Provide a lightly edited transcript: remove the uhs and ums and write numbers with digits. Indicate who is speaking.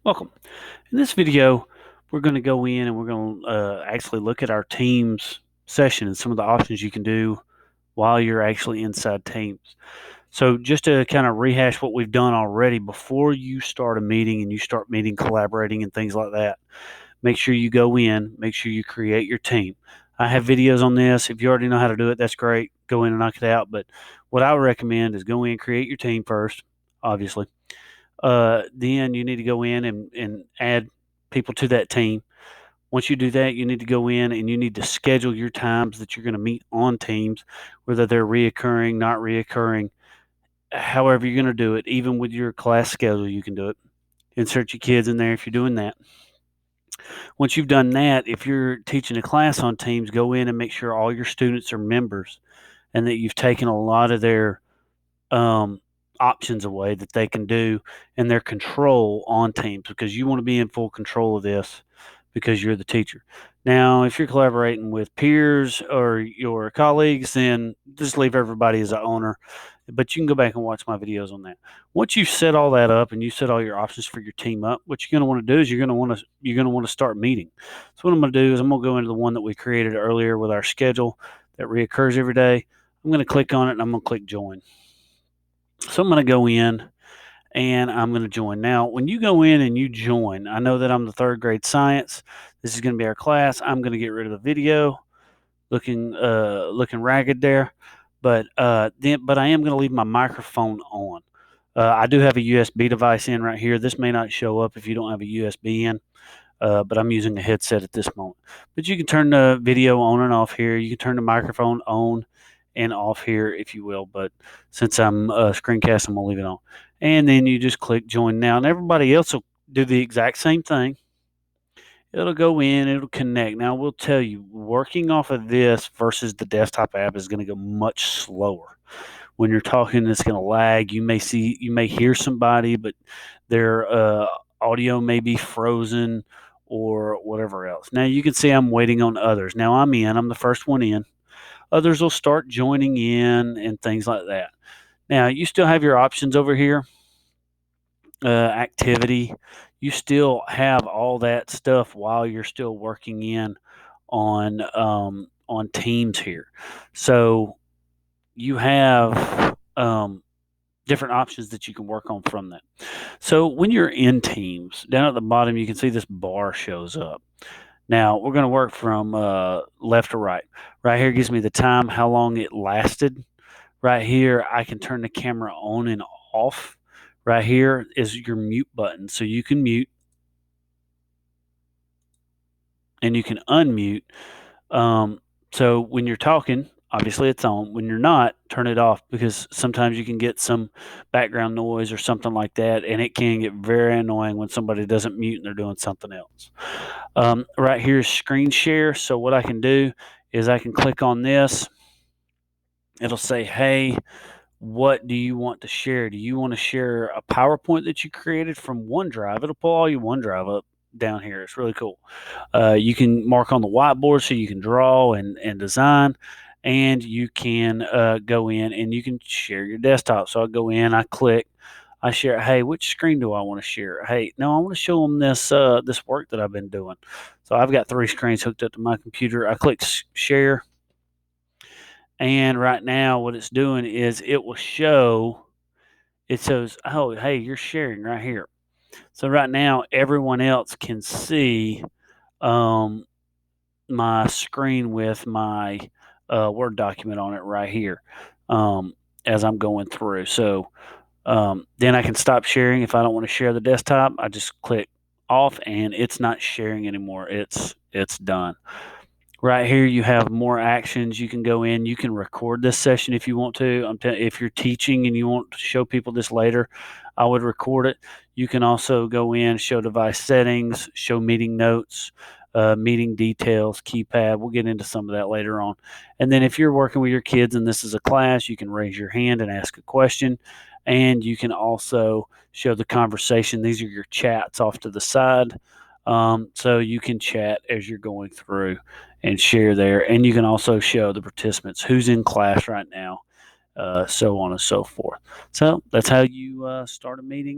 Speaker 1: Welcome. In this video, we're going to go in and we're going to actually look at our Teams session and some of the options you can do while you're actually inside Teams. So just to kind of rehash what we've done already, before you start a meeting and you start meeting, collaborating and things like that, make sure you go in, make sure you create your team. I have videos on this. If you already know how to do it, that's great. Go in and knock it out. But what I would recommend is go in, create your team first, obviously. Then you need to go in and add people to that team. Once you do that, you need to go in and you need to schedule your times that you're going to meet on Teams, whether they're reoccurring, not reoccurring, however you're going to do it. Even with your class schedule, you can do it. Insert your kids in there if you're doing that. Once you've done that, if you're teaching a class on Teams, go in and make sure all your students are members and that you've taken a lot of their um, options away that they can do and their control on Teams, because you want to be in full control of this because you're the teacher. Now, if you're collaborating with peers or your colleagues, then just leave everybody as an owner. But you can go back and watch my videos on that. Once you've set all that up and you set all your options for your team up, what you're going to want to do is you're going to want to start meeting. So what I'm going to do is I'm going to go into the one that we created earlier with our schedule that reoccurs every day. I'm going to click on it and I'm going to click join. So I'm going to go in and I'm going to join. Now, when you go in and you join, I know that I'm the third grade science. This is going to be our class. I'm going to get rid of the video looking ragged there, but I am going to leave my microphone on. I do have a USB device in right here. This may not show up if you don't have a USB in, but I'm using a headset at this moment. But you can turn the video on and off here. You can turn the microphone on and off here if you will, but since I'm screencast, I'm going to leave it on. And then you just click join now, and everybody else will do the exact same thing. It'll go in, it'll connect. Now, we'll tell you, working off of this versus the desktop app is going to go much slower. When you're talking, it's going to lag. You may hear somebody, but their audio may be frozen or whatever else. Now, you can see I'm waiting on others. Now, I'm the first one in. Others will start joining in and things like that. Now, you still have your options over here, activity. You still have all that stuff while you're still working in on Teams here. So you have different options that you can work on from that. So when you're in Teams, down at the bottom, you can see this bar shows up. Now, we're going to work from left to right. Right here gives me the time, how long it lasted. Right here, I can turn the camera on and off. Right here is your mute button. So you can mute and you can unmute. So when you're talking, obviously it's on. When you're not, turn it off, because sometimes you can get some background noise or something like that, and it can get very annoying when somebody doesn't mute and they're doing something else. Right here is screen share. So what I can do is I can click on this. It'll say, hey, what do you want to share? Do you want to share a PowerPoint that you created from OneDrive? It'll pull all your OneDrive up down here. It's really cool. You can mark on the whiteboard so you can draw and design, and you can go in and you can share your desktop. So I go in, I click, I share. Hey, which screen do I want to share? Hey, no, I want to show them this work that I've been doing. So I've got 3 screens hooked up to my computer. I click share, and right now what it's doing is it will show. It says, oh, hey, you're sharing right here. So right now everyone else can see my screen with my Word document on it right here as I'm going through. So then I can stop sharing. If I don't want to share the desktop, I just click off and it's not sharing anymore. It's done. Right here, you have more actions. You can go in. You can record this session if you want to. If you're teaching and you want to show people this later, I would record it. You can also go in, show device settings, show meeting notes, meeting details, keypad. We'll get into some of that later on. And then if you're working with your kids and this is a class, you can raise your hand and ask a question. And you can also show the conversation. These are your chats off to the side. So you can chat as you're going through and share there. And you can also show the participants who's in class right now, so on and so forth. So that's how you start a meeting.